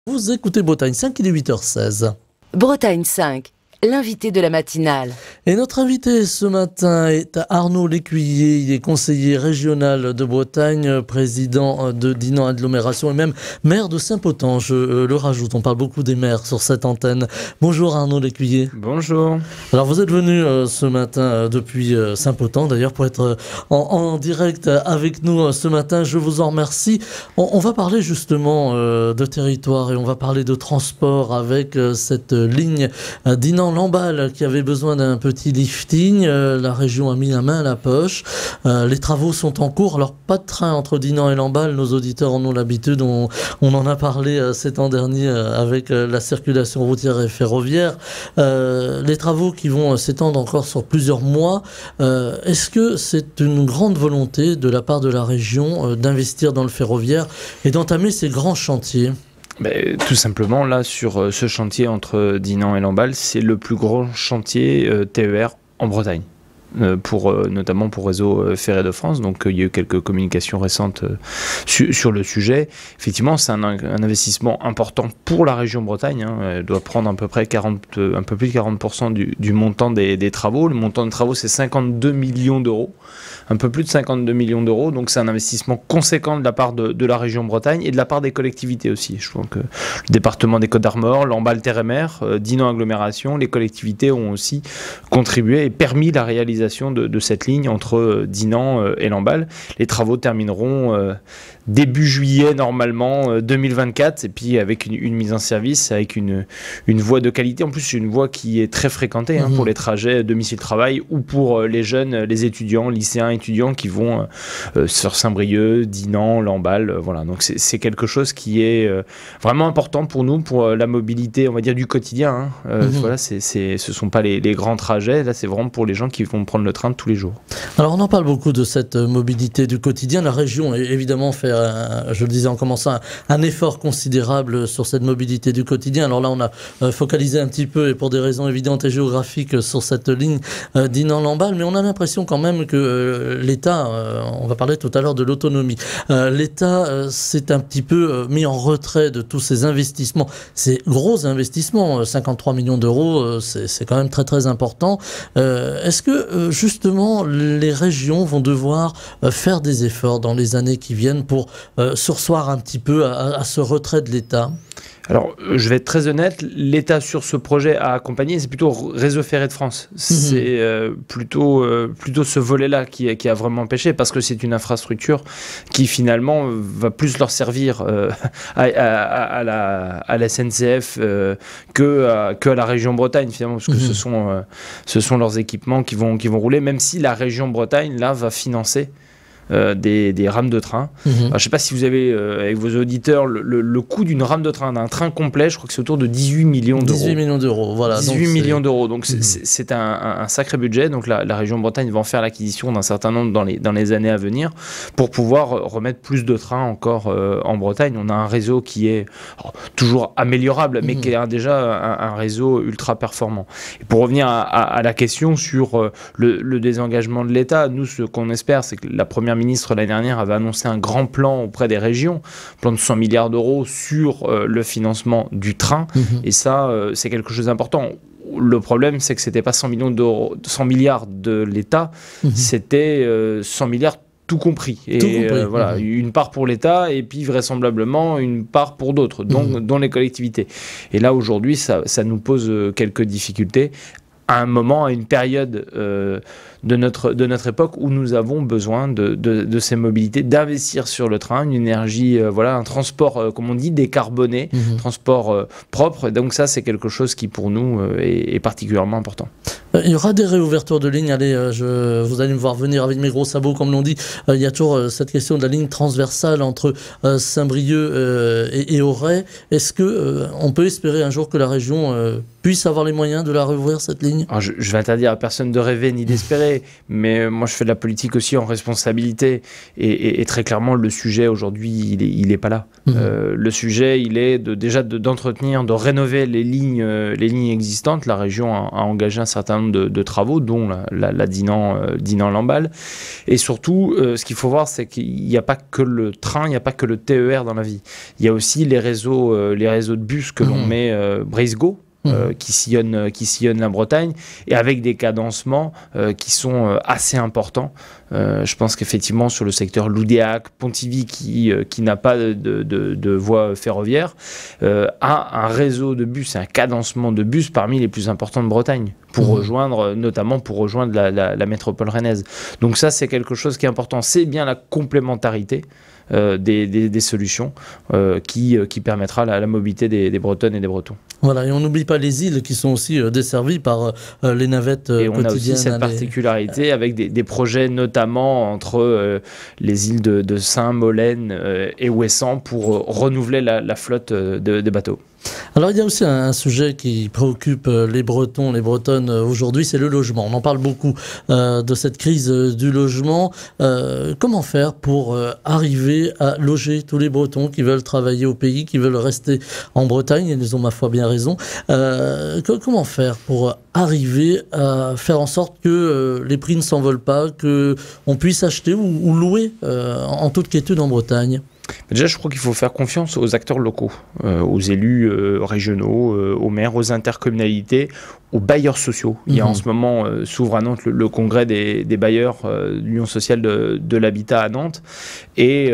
Vous écoutez Bretagne 5, il est 8h16. Bretagne 5, l'invité de la matinale. Et notre invité ce matin est Arnaud Lécuyer. Il est conseiller régional de Bretagne, président de Dinan Agglomération et même maire de Saint-Potent. Je le rajoute, on parle beaucoup des maires sur cette antenne. Bonjour Arnaud Lécuyer. Bonjour. Alors vous êtes venu ce matin depuis Saint-Potent d'ailleurs pour être en direct avec nous ce matin. Je vous en remercie. On va parler justement de territoire et on va parler de transport avec cette ligne Dinan-Lamballe qui avait besoin d'un petit lifting. La région a mis la main à la poche. Les travaux sont en cours. Alors pas de train entre Dinan et Lamballe. Nos auditeurs en ont l'habitude. On en a parlé cet an dernier avec la circulation routière et ferroviaire. Les travaux qui vont s'étendre encore sur plusieurs mois. Est-ce que c'est une grande volonté de la part de la région d'investir dans le ferroviaire et d'entamer ces grands chantiers ? Tout simplement, là, sur ce chantier entre Dinan et Lamballe, c'est le plus grand chantier TER en Bretagne. Notamment pour Réseau Ferré de France. Donc il y a eu quelques communications récentes sur le sujet. Effectivement, c'est un investissement important pour la région Bretagne. Elle doit prendre à peu près un peu plus de 40% du montant des travaux. Le montant des travaux, c'est 52 millions d'euros. Un peu plus de 52 millions d'euros. Donc c'est un investissement conséquent de la part de la région Bretagne et de la part des collectivités aussi. Je trouve que le département des Côtes-d'Armor, Lamballe, Terre et Mer, Dinan Agglomération, les collectivités ont aussi contribué et permis la réalisation de cette ligne entre Dinan et Lamballe. Les travaux termineront début juillet normalement 2024 et puis avec une mise en service, avec une voie de qualité. En plus, c'est une voie qui est très fréquentée pour les trajets domicile-travail ou pour les jeunes, les étudiants, lycéens, étudiants qui vont sur Saint-Brieuc, Dinan, Lamballe. Voilà. Donc c'est quelque chose qui est vraiment important pour nous, pour la mobilité, on va dire, du quotidien. Voilà, ce sont pas les grands trajets. Là, c'est vraiment pour les gens qui vont prendre le train tous les jours. Alors, on en parle beaucoup de cette mobilité du quotidien. La région, évidemment, fait, je le disais en commençant, un effort considérable sur cette mobilité du quotidien. Alors là, on a focalisé un petit peu, et pour des raisons évidentes et géographiques, sur cette ligne Dinan-Lamballe, mais on a l'impression quand même que l'État, on va parler tout à l'heure de l'autonomie, l'État s'est un petit peu mis en retrait de tous ces investissements, ces gros investissements, 53 millions d'euros, c'est quand même très très important. Est-ce que justement les régions vont devoir faire des efforts dans les années qui viennent pour surseoir un petit peu à ce retrait de l'État ? Alors, je vais être très honnête, l'État sur ce projet a accompagné, c'est plutôt Réseau Ferré de France. C'est plutôt ce volet-là qui a vraiment pêché, parce que c'est une infrastructure qui finalement va plus leur servir à la SNCF que à la région Bretagne, finalement, parce que ce sont leurs équipements qui vont rouler, même si la région Bretagne, là, va financer des rames de train. Alors, je ne sais pas si vous avez, avec vos auditeurs, le coût d'une rame de train, d'un train complet, je crois que c'est autour de 18 millions d'euros. 18 millions d'euros, voilà. 18 millions d'euros, donc c'est un sacré budget. Donc la région Bretagne va en faire l'acquisition d'un certain nombre dans les années à venir pour pouvoir remettre plus de trains encore en Bretagne. On a un réseau qui est toujours améliorable, mais qui est déjà un réseau ultra performant. Et pour revenir à la question sur le désengagement de l'État, nous, ce qu'on espère, c'est que la première ministre l'année dernière avait annoncé un grand plan auprès des régions, plan de 100 milliards d'euros sur le financement du train. Et ça, c'est quelque chose d'important. Le problème, c'est que c'était pas 100 milliards de l'État, c'était 100 milliards tout compris. Et voilà, une part pour l'État et puis vraisemblablement une part pour d'autres, dont les collectivités. Et là, aujourd'hui, ça nous pose quelques difficultés à un moment, à une période de notre époque où nous avons besoin de ces mobilités, d'investir sur le train, une énergie, un transport, comme on dit, décarboné, transport propre. Et donc ça, c'est quelque chose qui, pour nous, est particulièrement important. Il y aura des réouvertures de lignes. Allez, vous allez me voir venir avec mes gros sabots, comme l'on dit. Il y a toujours cette question de la ligne transversale entre Saint-Brieuc et Auray. Est-ce qu'on peut espérer un jour que la région puisse avoir les moyens de la rouvrir, cette ligne? Alors je vais interdire à personne de rêver ni d'espérer, mais moi je fais de la politique aussi en responsabilité, et très clairement le sujet aujourd'hui il est pas là. Le sujet il est d'entretenir, de rénover les lignes existantes. La région a engagé un certain nombre de travaux, dont la Dinan-Lamballe, et surtout ce qu'il faut voir, c'est qu'il n'y a pas que le train, il n'y a pas que le TER dans la vie. Il y a aussi les réseaux de bus que l'on met Brisgau, qui sillonnent la Bretagne, et avec des cadencements qui sont assez importants. Je pense qu'effectivement sur le secteur Loudéac, Pontivy, qui n'a pas de voie ferroviaire, a un réseau de bus, un cadencement de bus parmi les plus importants de Bretagne, notamment pour rejoindre la métropole rennaise. Donc ça, c'est quelque chose qui est important. C'est bien la complémentarité des solutions qui permettra la mobilité des Bretonnes et des Bretons. Voilà, et on n'oublie pas les îles qui sont aussi desservies par les navettes quotidiennes. Et on a aussi cette particularité avec des projets notamment entre les îles de Saint, Molène et Ouessant pour renouveler la flotte des bateaux. Alors il y a aussi un sujet qui préoccupe les Bretons, les Bretonnes aujourd'hui, c'est le logement. On en parle beaucoup de cette crise du logement. Comment faire pour arriver à loger tous les Bretons qui veulent travailler au pays, qui veulent rester en Bretagne? Ils ont ma foi bien raison. Comment faire pour arriver à faire en sorte que les prix ne s'envolent pas, qu'on puisse acheter ou louer en toute quiétude en Bretagne? Déjà, je crois qu'il faut faire confiance aux acteurs locaux, aux élus régionaux, aux maires, aux intercommunalités, aux bailleurs sociaux. Il y a en ce moment, s'ouvre à Nantes le congrès des bailleurs de l'Union sociale de l'habitat à Nantes. Et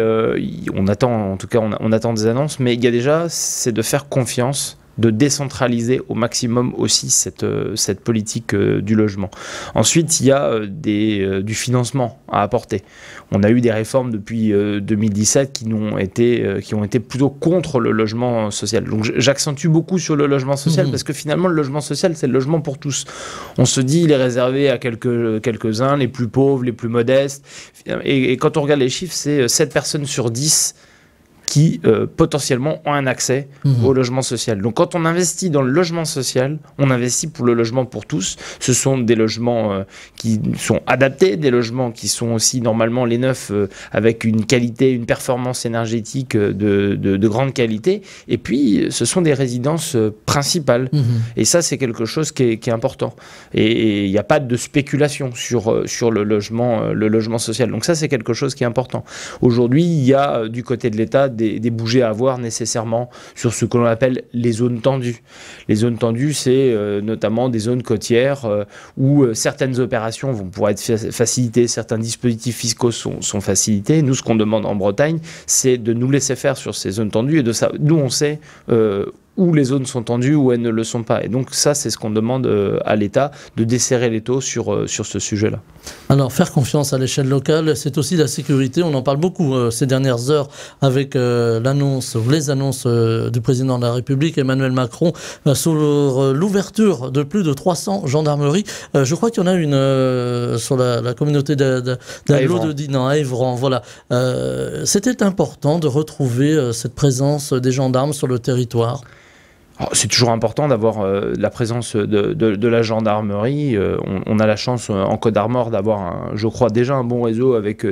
on attend, en tout cas, on attend des annonces. Mais il y a déjà, c'est de faire confiance, de décentraliser au maximum aussi cette politique du logement. Ensuite, il y a du financement à apporter. On a eu des réformes depuis 2017 qui ont été plutôt contre le logement social. Donc j'accentue beaucoup sur le logement social parce que finalement le logement social, c'est le logement pour tous. On se dit il est réservé à quelques-uns, les plus pauvres, les plus modestes. Et quand on regarde les chiffres, c'est 7 personnes sur 10 qui potentiellement ont un accès au logement social. Donc quand on investit dans le logement social, on investit pour le logement pour tous. Ce sont des logements qui sont adaptés, des logements qui sont aussi normalement les neufs avec une qualité, une performance énergétique de grande qualité. Et puis ce sont des résidences principales. Et ça, c'est quelque chose qui est important. Et il n'y a pas de spéculation sur le logement social. Donc ça, c'est quelque chose qui est important. Aujourd'hui, il y a du côté de l'État des bougées à avoir nécessairement sur ce que l'on appelle les zones tendues. Les zones tendues, c'est notamment des zones côtières où certaines opérations vont pouvoir être facilitées, certains dispositifs fiscaux sont facilités. Nous, ce qu'on demande en Bretagne, c'est de nous laisser faire sur ces zones tendues, et nous, on sait où les zones sont tendues, où elles ne le sont pas. Et donc ça, c'est ce qu'on demande à l'État, de desserrer les taux sur ce sujet-là. Alors, faire confiance à l'échelle locale, c'est aussi la sécurité. On en parle beaucoup ces dernières heures avec les annonces du président de la République, Emmanuel Macron, sur l'ouverture de plus de 300 gendarmeries. Je crois qu'il y en a une sur la communauté d'Aglo de Dinan, à Évran. Voilà. C'était important de retrouver cette présence des gendarmes sur le territoire. C'est toujours important d'avoir la présence de la gendarmerie. On a la chance en Côte d'Armor d'avoir, je crois, déjà un bon réseau avec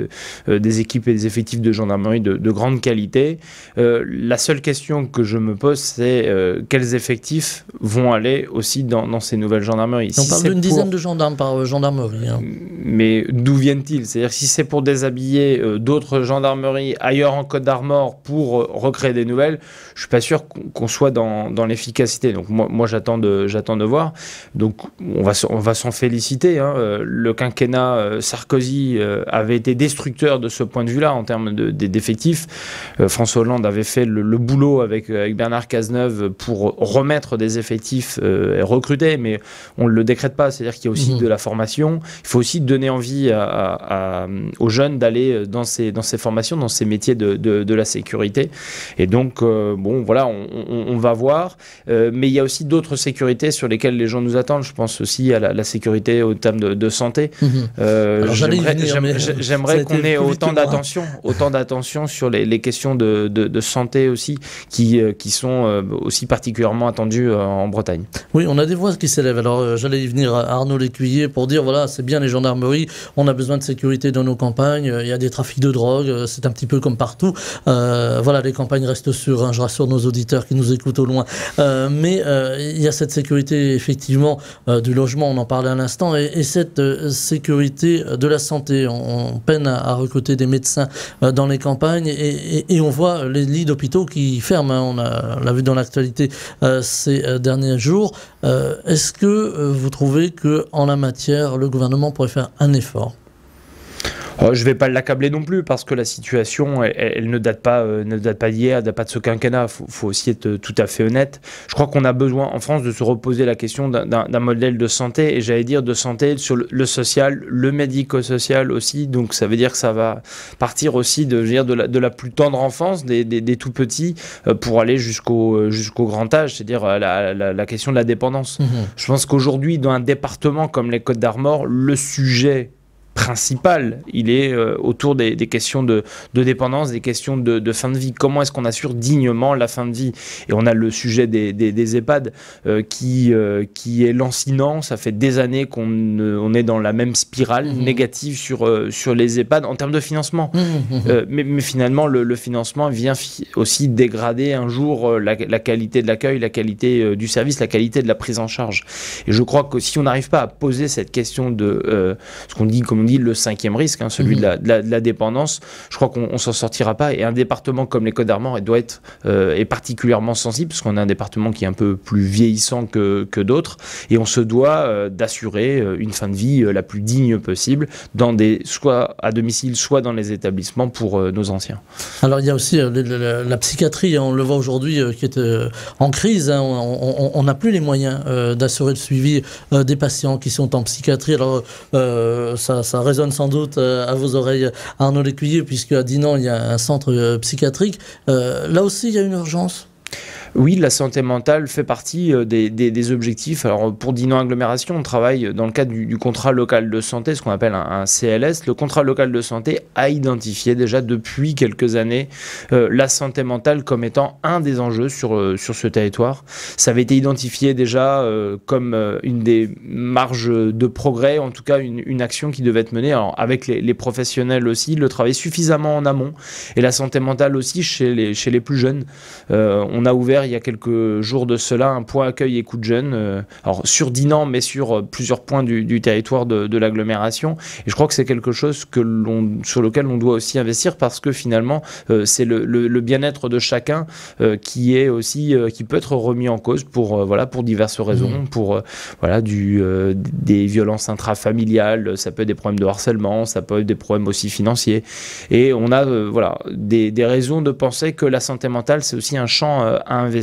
des équipes et des effectifs de gendarmerie de grande qualité. La seule question que je me pose, c'est quels effectifs vont aller aussi dans ces nouvelles gendarmeries. On parle d'une dizaine de gendarmes par gendarmerie. Mais d'où viennent-ils? C'est-à-dire si c'est pour déshabiller d'autres gendarmeries ailleurs en Côte d'Armor pour recréer des nouvelles, je suis pas sûr qu'on soit dans l'efficacité. Donc moi j'attends de voir. Donc on va s'en féliciter. Le quinquennat Sarkozy avait été destructeur de ce point de vue-là en termes d'effectifs. François Hollande avait fait le boulot avec Bernard Cazeneuve pour remettre des effectifs et recruter, mais on ne le décrète pas. C'est-à-dire qu'il y a aussi de la formation. Il faut aussi donner envie aux jeunes d'aller dans ces formations, dans ces métiers de la sécurité. Et donc, voilà, on va voir. mais il y a aussi d'autres sécurités sur lesquelles les gens nous attendent. Je pense aussi à la sécurité au terme de santé. J'aimerais qu'on ait autant d'attention sur les questions de santé aussi, qui sont aussi particulièrement attendues en Bretagne. Oui, on a des voix qui s'élèvent. Alors, j'allais y venir à Arnaud Lécuyer pour dire, voilà, c'est bien les gendarmeries, on a besoin de sécurité dans nos campagnes, il y a des trafics de drogue, c'est un petit peu comme partout. Voilà, les campagnes restent sûres, hein, je rassure nos auditeurs qui nous écoutent au loin. Mais il y a cette sécurité, effectivement, du logement, on en parlait à l'instant, et cette sécurité de la santé. On peine à recruter des médecins dans les campagnes, et on voit les lits d'hôpitaux qui ferment, hein, on l'a vu dans l'actualité ces derniers jours. Est-ce que vous trouvez qu'en la matière, le gouvernement pourrait faire un effort ? Je ne vais pas l'accabler non plus, parce que la situation, elle ne date pas d'hier, elle ne date pas de ce quinquennat. Faut aussi être tout à fait honnête. Je crois qu'on a besoin en France de se reposer la question d'un modèle de santé, et j'allais dire de santé sur le social, le médico-social aussi. Donc ça veut dire que ça va partir aussi de la plus tendre enfance, des tout petits, pour aller jusqu'au grand âge, c'est-à-dire la question de la dépendance. Je pense qu'aujourd'hui, dans un département comme les Côtes-d'Armor, le sujet principal, il est autour des questions de dépendance, des questions de fin de vie. Comment est-ce qu'on assure dignement la fin de vie? Et on a le sujet des EHPAD qui est lancinant. Ça fait des années on est dans la même spirale négative sur les EHPAD en termes de financement. Mais finalement, le financement vient aussi dégrader un jour la qualité de l'accueil, la qualité du service, la qualité de la prise en charge. Et je crois que si on n'arrive pas à poser cette question de ce qu'on dit, comme on dit, le cinquième risque, hein, celui de la dépendance, je crois qu'on s'en sortira pas. Et un département comme les Côtes-d'Armor est particulièrement sensible, parce qu'on a un département qui est un peu plus vieillissant que d'autres, et on se doit d'assurer une fin de vie la plus digne possible, soit à domicile, soit dans les établissements pour nos anciens. Alors il y a aussi la psychiatrie, hein, on le voit aujourd'hui, qui est en crise, hein, on n'a plus les moyens d'assurer le suivi des patients qui sont en psychiatrie. Alors ça résonne sans doute à vos oreilles, Arnaud Lécuyer, puisque à Dinan, il y a un centre psychiatrique. Là aussi, il y a une urgence. Oui, la santé mentale fait partie des objectifs. Alors, pour Dinan Agglomération, on travaille dans le cadre du contrat local de santé, ce qu'on appelle un CLS. Le contrat local de santé a identifié déjà depuis quelques années la santé mentale comme étant un des enjeux sur ce territoire. Ça avait été identifié déjà comme une des marges de progrès, en tout cas une action qui devait être menée. Alors, avec les professionnels aussi, le travail suffisamment en amont, et la santé mentale aussi chez les plus jeunes. On a ouvert il y a quelques jours de cela un point accueil écoute jeune, alors sur Dinan, mais sur plusieurs points du territoire de l'agglomération. Et je crois que c'est quelque chose sur lequel on doit aussi investir, parce que finalement c'est le bien-être de chacun qui peut être remis en cause pour diverses raisons, pour des violences intrafamiliales, ça peut être des problèmes de harcèlement, ça peut être des problèmes aussi financiers. Et on a des raisons de penser que la santé mentale, c'est aussi un champ à investir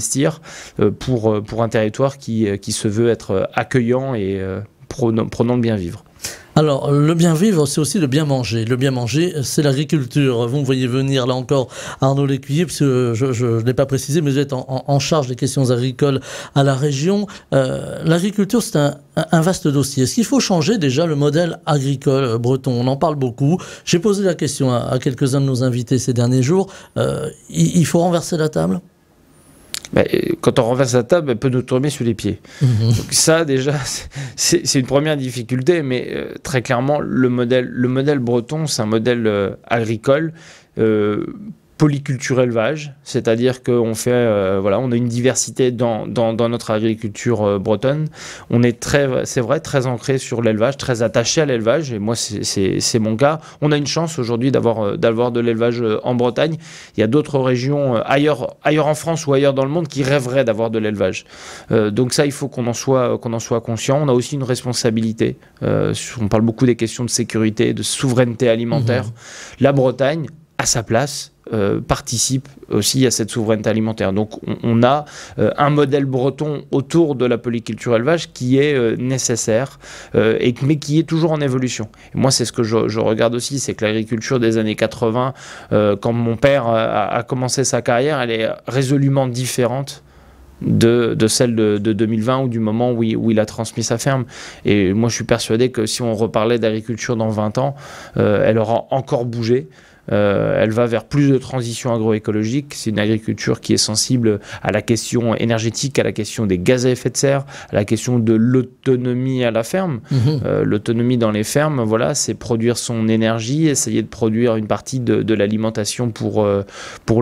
pour un territoire qui se veut être accueillant et prenant le bien vivre. Alors, le bien vivre, c'est aussi le bien manger. Le bien manger, c'est l'agriculture. Vous me voyez venir, là encore, Arnaud Lécuyer, puisque je ne l'ai pas précisé, mais vous êtes en charge des questions agricoles à la région. L'agriculture, c'est un vaste dossier. Est-ce qu'il faut changer déjà le modèle agricole breton? On en parle beaucoup. J'ai posé la question à quelques-uns de nos invités ces derniers jours. Il faut renverser la table? Quand on renverse la table, elle peut nous tomber sous les pieds. Donc ça, déjà, c'est une première difficulté, mais très clairement, le modèle breton, c'est un modèle agricole, polyculture élevage, c'est-à-dire qu'on fait, on a une diversité dans notre agriculture bretonne. On est c'est vrai, très ancré sur l'élevage, très attaché à l'élevage, et moi c'est mon cas. On a une chance aujourd'hui d'avoir de l'élevage en Bretagne. Il y a d'autres régions ailleurs en France ou ailleurs dans le monde qui rêveraient d'avoir de l'élevage. Donc ça, il faut qu'on en soit conscient. On a aussi une responsabilité. On parle beaucoup des questions de sécurité, de souveraineté alimentaire. La Bretagne, à sa place, participe aussi à cette souveraineté alimentaire. Donc on a un modèle breton autour de la polyculture élevage qui est nécessaire, mais qui est toujours en évolution. Et moi, c'est ce que je regarde aussi, c'est que l'agriculture des années 80, quand mon père a commencé sa carrière, elle est résolument différente de celle de 2020 ou du moment où il a transmis sa ferme. Et moi, je suis persuadé que si on reparlait d'agriculture dans 20 ans, elle aura encore bougé. Elle va vers plus de transition agroécologique. C'est une agriculture qui est sensible à la question énergétique, à la question des gaz à effet de serre, à la question de l'autonomie à la ferme. L'autonomie dans les fermes, voilà, c'est produire son énergie, essayer de produire une partie de l'alimentation pour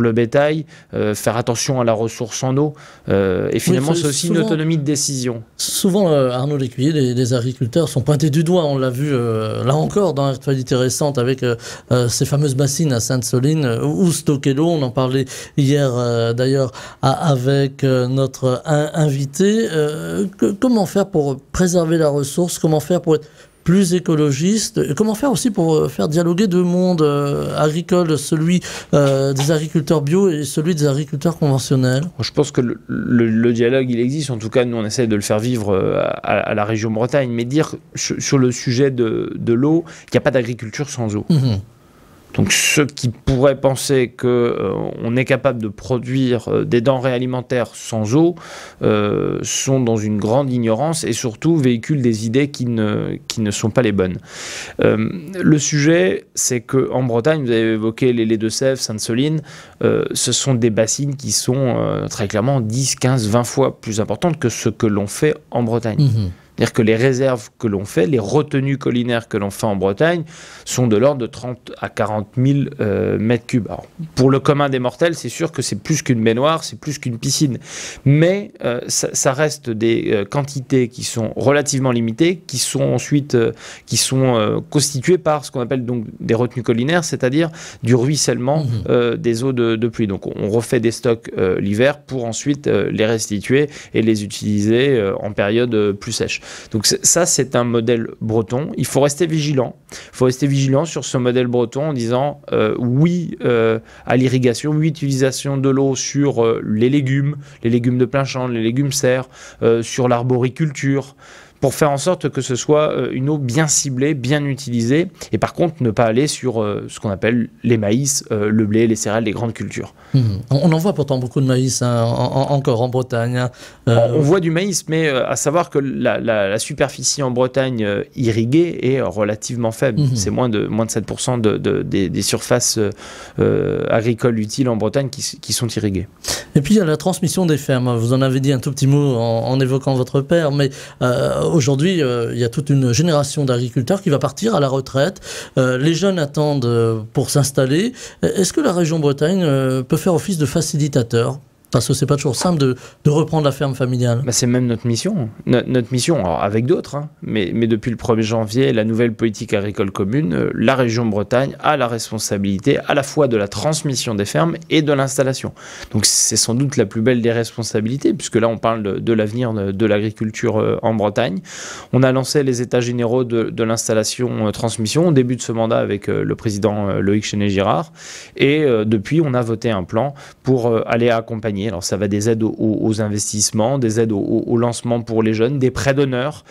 le bétail, faire attention à la ressource en eau. Et finalement, c'est aussi une autonomie de décision. Souvent, Arnaud Lécuyer, les agriculteurs sont pointés du doigt. On l'a vu là encore dans l'actualité récente avec ces fameuses bassines à Sainte-Soline ou stocker l'eau. On en parlait hier d'ailleurs avec notre invité. Comment faire pour préserver la ressource? Comment faire pour être plus écologiste? Comment faire aussi pour faire dialoguer deux mondes agricoles, celui des agriculteurs bio et celui des agriculteurs conventionnels? Je pense que le dialogue, il existe. En tout cas, nous, on essaie de le faire vivre à la région Bretagne. Mais dire sur le sujet de l'eau, il n'y a pas d'agriculture sans eau. Donc ceux qui pourraient penser qu'on est capable de produire des denrées alimentaires sans eau sont dans une grande ignorance et surtout véhiculent des idées qui ne sont pas les bonnes. Le sujet, c'est qu'en Bretagne, vous avez évoqué les laits de Sèvres, Sainte-Soline, ce sont des bassines qui sont très clairement 10, 15, 20 fois plus importantes que ce que l'on fait en Bretagne. C'est-à-dire que les réserves que l'on fait, les retenues collinaires que l'on fait en Bretagne sont de l'ordre de 30 à 40 000 mètres cubes. Alors, pour le commun des mortels, c'est sûr que c'est plus qu'une baignoire, c'est plus qu'une piscine. Mais ça reste des quantités qui sont relativement limitées, qui sont ensuite constituées par ce qu'on appelle donc des retenues collinaires, c'est-à-dire du ruissellement des eaux de pluie. Donc on refait des stocks l'hiver pour ensuite les restituer et les utiliser en période plus sèche. Donc ça, c'est un modèle breton. Il faut rester vigilant. Il faut rester vigilant sur ce modèle breton en disant oui à l'irrigation, oui utilisation de l'eau sur les légumes de plein champ, les légumes serres, sur l'arboriculture, pour faire en sorte que ce soit une eau bien ciblée, bien utilisée, et par contre ne pas aller sur ce qu'on appelle les maïs, le blé, les céréales, les grandes cultures. On en voit pourtant beaucoup de maïs encore en Bretagne. On voit du maïs, mais à savoir que la superficie en Bretagne irriguée est relativement faible. C'est moins de 7% des surfaces agricoles utiles en Bretagne qui sont irriguées. Et puis il y a la transmission des fermes. Vous en avez dit un tout petit mot en évoquant votre père, mais aujourd'hui, il y a toute une génération d'agriculteurs qui va partir à la retraite. Les jeunes attendent pour s'installer. Est-ce que la région Bretagne peut faire office de facilitateur? Parce que c'est pas toujours simple de reprendre la ferme familiale. C'est même notre mission. Notre mission, alors avec d'autres, mais depuis le 1er janvier, la nouvelle politique agricole commune, la région Bretagne a la responsabilité à la fois de la transmission des fermes et de l'installation. Donc c'est sans doute la plus belle des responsabilités, puisque là on parle de l'avenir de l'agriculture en Bretagne. On a lancé les états généraux de l'installation transmission au début de ce mandat avec le président Loïc Chenet-Girard. Et depuis, on a voté un plan pour aller accompagner. Alors ça va des aides aux investissements, des aides au lancement pour les jeunes, des prêts d'honneur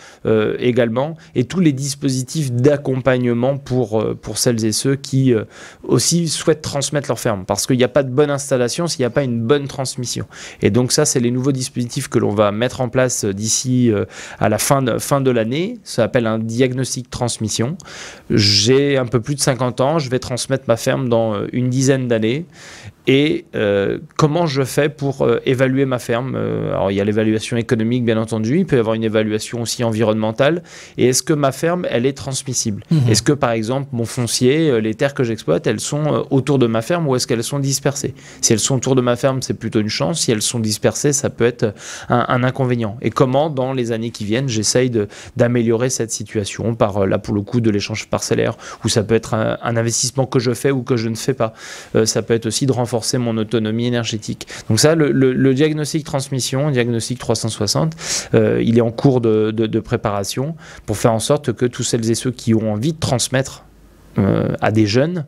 également, et tous les dispositifs d'accompagnement pour celles et ceux qui aussi souhaitent transmettre leur ferme. Parce qu'il n'y a pas de bonne installation s'il n'y a pas une bonne transmission. Et donc ça, c'est les nouveaux dispositifs que l'on va mettre en place d'ici à la fin de l'année. Ça s'appelle un diagnostic transmission. J'ai un peu plus de 50 ans, je vais transmettre ma ferme dans une dizaine d'années. Et comment je fais pour évaluer ma ferme? Alors il y a l'évaluation économique bien entendu, il peut y avoir une évaluation aussi environnementale. Et est-ce que ma ferme, elle est transmissible? Est-ce que par exemple mon foncier, les terres que j'exploite, elles sont autour de ma ferme ou est-ce qu'elles sont dispersées? Si elles sont autour de ma ferme, c'est plutôt une chance. Si elles sont dispersées, ça peut être un inconvénient. Et comment dans les années qui viennent, j'essaye d'améliorer cette situation par là pour le coup de l'échange parcellaire, ou ça peut être un investissement que je fais ou que je ne fais pas. Ça peut être aussi de renforcer mon autonomie énergétique. Donc ça, le diagnostic transmission, diagnostic 360, il est en cours de préparation pour faire en sorte que tous celles et ceux qui ont envie de transmettre à des jeunes,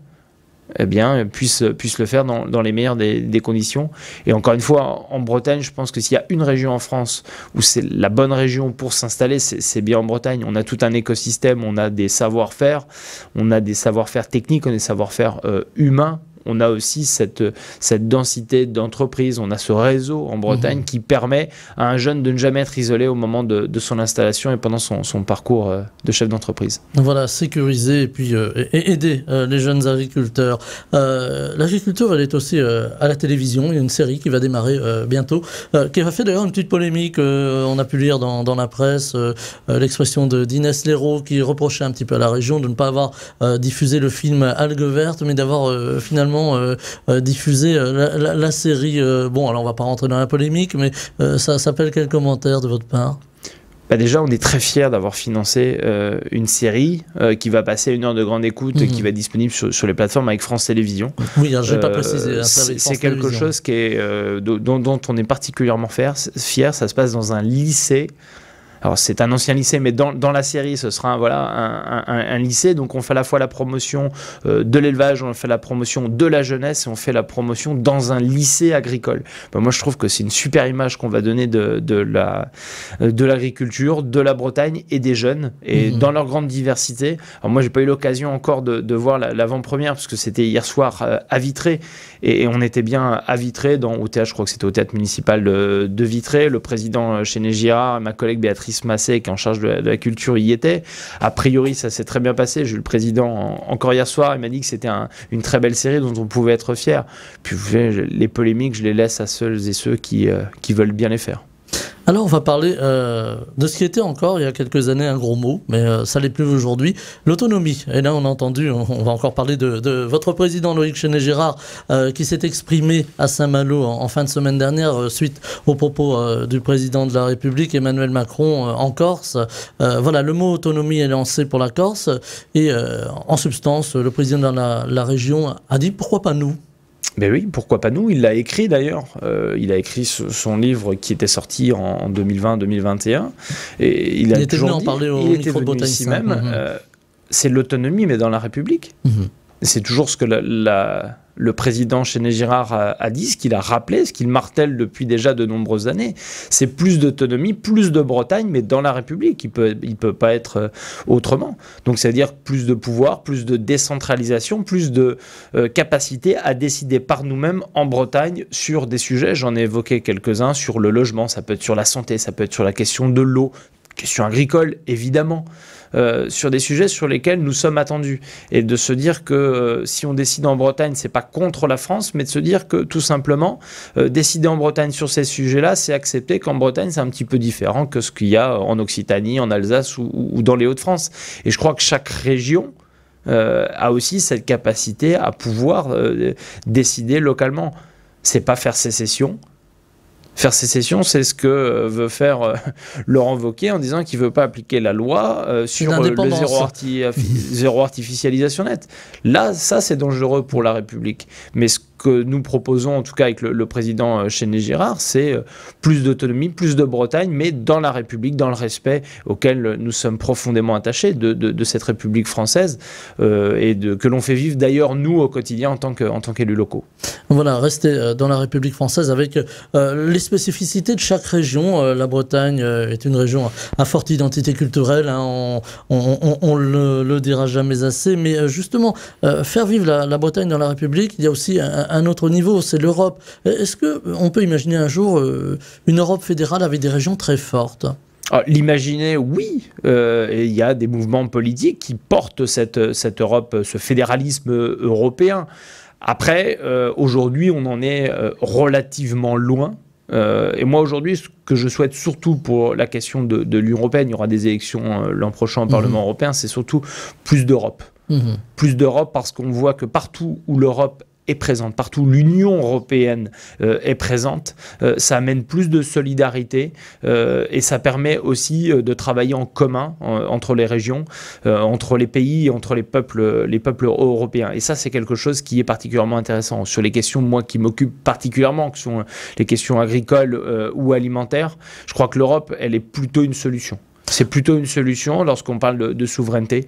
eh bien, puissent le faire dans les meilleures des conditions. Et encore une fois, en Bretagne, je pense que s'il y a une région en France où c'est la bonne région pour s'installer, c'est bien en Bretagne. On a tout un écosystème, on a des savoir-faire techniques, on a des savoir-faire humains. on a aussi cette densité d'entreprises, on a ce réseau en Bretagne qui permet à un jeune de ne jamais être isolé au moment de son installation et pendant son parcours de chef d'entreprise. Voilà, sécuriser et puis aider les jeunes agriculteurs. L'agriculture, elle est aussi à la télévision. Il y a une série qui va démarrer bientôt, qui a fait d'ailleurs une petite polémique. On a pu lire dans la presse l'expression d'Inès Léraud qui reprochait un petit peu à la région de ne pas avoir diffusé le film Algues vertes, mais d'avoir finalement diffusé la série. Bon, alors on va pas rentrer dans la polémique, mais ça s'appelle quel commentaire de votre part? Déjà, on est très fiers d'avoir financé une série qui va passer à 1 heure de grande écoute et qui va être disponible sur les plateformes avec France Télévisions. Oui, je n'ai pas précisé. C'est quelque chose qui est, dont on est particulièrement fier. Ça se passe dans un lycée. Alors c'est un ancien lycée, mais dans la série, ce sera un lycée. Donc on fait à la fois la promotion de l'élevage, on fait la promotion de la jeunesse et on fait la promotion dans un lycée agricole. Moi je trouve que c'est une super image qu'on va donner de l'agriculture, de la Bretagne et des jeunes, et dans leur grande diversité. Alors moi j'ai pas eu l'occasion encore de voir l'avant-première, parce que c'était hier soir à Vitré, et on était bien à Vitré, au théâtre, je crois que c'était au théâtre municipal de Vitré. Le président Chéné Girard, ma collègue Béatrice Massé, qui est en charge de la culture, y était. A priori, ça s'est très bien passé. J'ai eu le président encore hier soir, il m'a dit que c'était une très belle série dont on pouvait être fier. Puis les polémiques, je les laisse à celles et ceux qui veulent bien les faire. Alors on va parler de ce qui était encore il y a quelques années un gros mot, mais ça l'est plus aujourd'hui, l'autonomie. Et là on a entendu, on va encore parler de votre président Loïc Chéné-Girard qui s'est exprimé à Saint-Malo en fin de semaine dernière suite aux propos du président de la République Emmanuel Macron en Corse. Voilà, le mot autonomie est lancé pour la Corse et en substance le président de la région a dit pourquoi pas nous. Ben oui, pourquoi pas nous? Il l'a écrit d'ailleurs. Il a écrit son livre qui était sorti en 2020-2021. Et il était venu en parler au micro de Bretagne ici même. C'est l'autonomie, mais dans la République. C'est toujours ce que le président Chéné-Girard a dit, ce qu'il a rappelé, ce qu'il martèle depuis déjà de nombreuses années. C'est plus d'autonomie, plus de Bretagne, mais dans la République. Il peut pas être autrement. Donc, c'est-à-dire plus de pouvoir, plus de décentralisation, plus de capacité à décider par nous-mêmes en Bretagne sur des sujets. J'en ai évoqué quelques-uns sur le logement, ça peut être sur la santé, ça peut être sur la question de l'eau, question agricole, évidemment. Sur des sujets sur lesquels nous sommes attendus, et de se dire que si on décide en Bretagne, c'est pas contre la France, mais de se dire que tout simplement décider en Bretagne sur ces sujets-là, c'est accepter qu'en Bretagne c'est un petit peu différent que ce qu'il y a en Occitanie, en Alsace ou dans les Hauts-de-France. Et je crois que chaque région a aussi cette capacité à pouvoir décider localement. C'est pas faire sécession. Faire sécession, c'est ce que veut faire Laurent Wauquiez en disant qu'il ne veut pas appliquer la loi sur le zéro artificialisation nette. Là, ça, c'est dangereux pour la République. Mais ce que nous proposons, en tout cas avec le président Chéné-Girard, c'est plus d'autonomie, plus de Bretagne, mais dans la République, dans le respect auquel nous sommes profondément attachés de cette République française et que l'on fait vivre d'ailleurs nous au quotidien en tant qu'élus locaux. Voilà, rester dans la République française avec les spécificités de chaque région. La Bretagne est une région à forte identité culturelle, hein, on le dira jamais assez, mais justement, faire vivre la Bretagne dans la République, il y a aussi un autre niveau, c'est l'Europe. Est-ce qu'on peut imaginer un jour une Europe fédérale avec des régions très fortes ? L'imaginer, oui. Et il y a des mouvements politiques qui portent cette Europe, ce fédéralisme européen. Après, aujourd'hui, on en est relativement loin. Et moi, aujourd'hui, ce que je souhaite surtout pour la question de l'Union européenne, il y aura des élections l'an prochain au Parlement européen, c'est surtout plus d'Europe. Plus d'Europe parce qu'on voit que partout où l'Europe est présente, partout où l'Union européenne est présente, ça amène plus de solidarité et ça permet aussi de travailler en commun entre les régions, entre les pays, entre les peuples européens. Et ça, c'est quelque chose qui est particulièrement intéressant. Sur les questions, moi, qui m'occupent particulièrement, que sont les questions agricoles ou alimentaires, je crois que l'Europe, elle est plutôt une solution. C'est plutôt une solution lorsqu'on parle de souveraineté.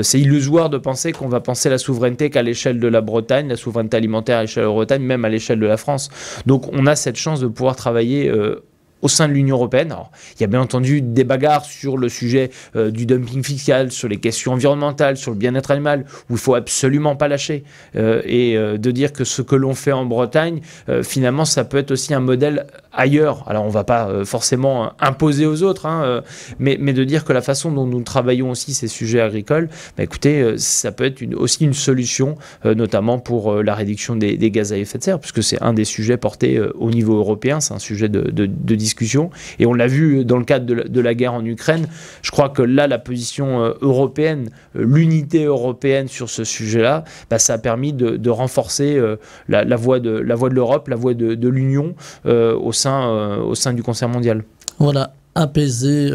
C'est illusoire de penser qu'on va penser la souveraineté qu'à l'échelle de la Bretagne, la souveraineté alimentaire à l'échelle de la Bretagne, même à l'échelle de la France. Donc on a cette chance de pouvoir travailler au sein de l'Union européenne. Alors, il y a bien entendu des bagarres sur le sujet du dumping fiscal, sur les questions environnementales, sur le bien-être animal, où il faut absolument pas lâcher. Et de dire que ce que l'on fait en Bretagne, finalement, ça peut être aussi un modèle ailleurs. Alors, on va pas forcément imposer aux autres, hein, mais de dire que la façon dont nous travaillons aussi ces sujets agricoles, bah, écoutez, ça peut être aussi une solution, notamment pour la réduction des gaz à effet de serre, puisque c'est un des sujets portés au niveau européen, c'est un sujet de discussion. Et on l'a vu dans le cadre de la guerre en Ukraine. Je crois que là, la position européenne, l'unité européenne sur ce sujet-là, bah, ça a permis de renforcer la voix de l'Europe, la voix de l'Union au sein du concert mondial. Voilà. Apaiser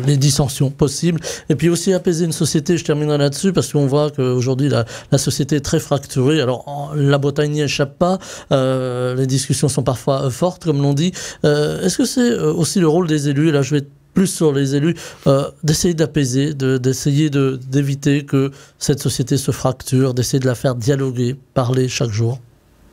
les dissensions possibles et puis aussi apaiser une société. Je terminerai là-dessus parce qu'on voit qu'aujourd'hui la société est très fracturée. Alors la Bretagne n'y échappe pas, les discussions sont parfois fortes comme l'on dit. Est-ce que c'est aussi le rôle des élus, et là je vais être plus sur les élus, d'essayer d'apaiser, d'essayer d'éviter que cette société se fracture, d'essayer de la faire dialoguer, parler chaque jour?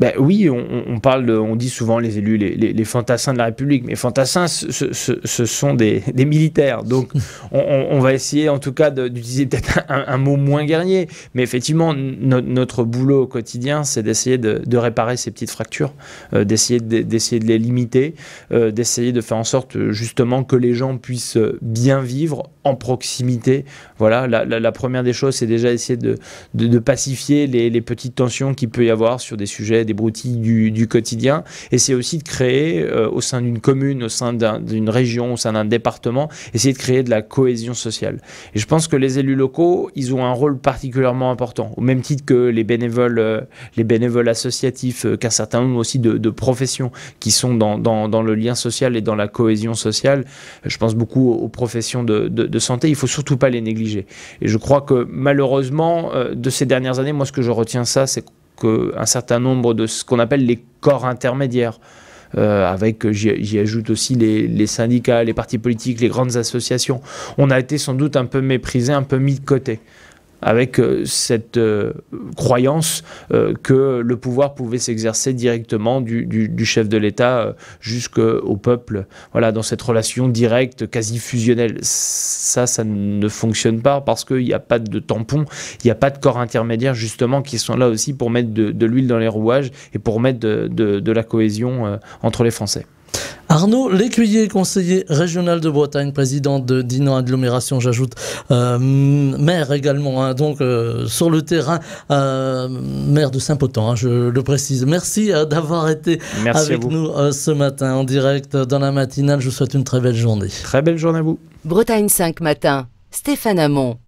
Ben oui, on dit souvent les élus, les fantassins de la République, mais fantassins, ce sont des militaires. Donc, on va essayer en tout cas d'utiliser peut-être un mot moins guerrier. Mais effectivement, notre boulot au quotidien, c'est d'essayer de réparer ces petites fractures, d'essayer de les limiter, d'essayer de faire en sorte justement que les gens puissent bien vivre en proximité. Voilà, la première des choses, c'est déjà essayer de pacifier les petites tensions qu'il peut y avoir sur des sujets, des broutilles du quotidien. Et c'est aussi de créer au sein d'une commune, au sein d'une région, au sein d'un département, essayer de créer de la cohésion sociale. Et je pense que les élus locaux, ils ont un rôle particulièrement important, au même titre que les bénévoles associatifs, qu'un certain nombre aussi de professions qui sont dans le lien social et dans la cohésion sociale. Je pense beaucoup aux professions de santé. Il ne faut surtout pas les négliger. Et je crois que malheureusement, de ces dernières années, moi ce que je retiens c'est qu'un certain nombre de ce qu'on appelle les corps intermédiaires, avec, j'y ajoute aussi les syndicats, les partis politiques, les grandes associations, on a été sans doute un peu méprisés, un peu mis de côté, avec cette croyance que le pouvoir pouvait s'exercer directement du chef de l'État jusqu'au peuple, voilà, dans cette relation directe, quasi fusionnelle. Ça ne fonctionne pas parce qu'il n'y a pas de tampon, il n'y a pas de corps intermédiaires justement qui sont là aussi pour mettre de l'huile dans les rouages et pour mettre de la cohésion entre les Français. Arnaud Lécuyer, conseiller régional de Bretagne, président de Dinan Agglomération, j'ajoute, maire également, hein, donc sur le terrain, maire de Saint-Potent, hein, je le précise. Merci d'avoir été avec nous ce matin en direct dans la matinale. Je vous souhaite une très belle journée. Très belle journée à vous. Bretagne 5 matin, Stéphane Hamon.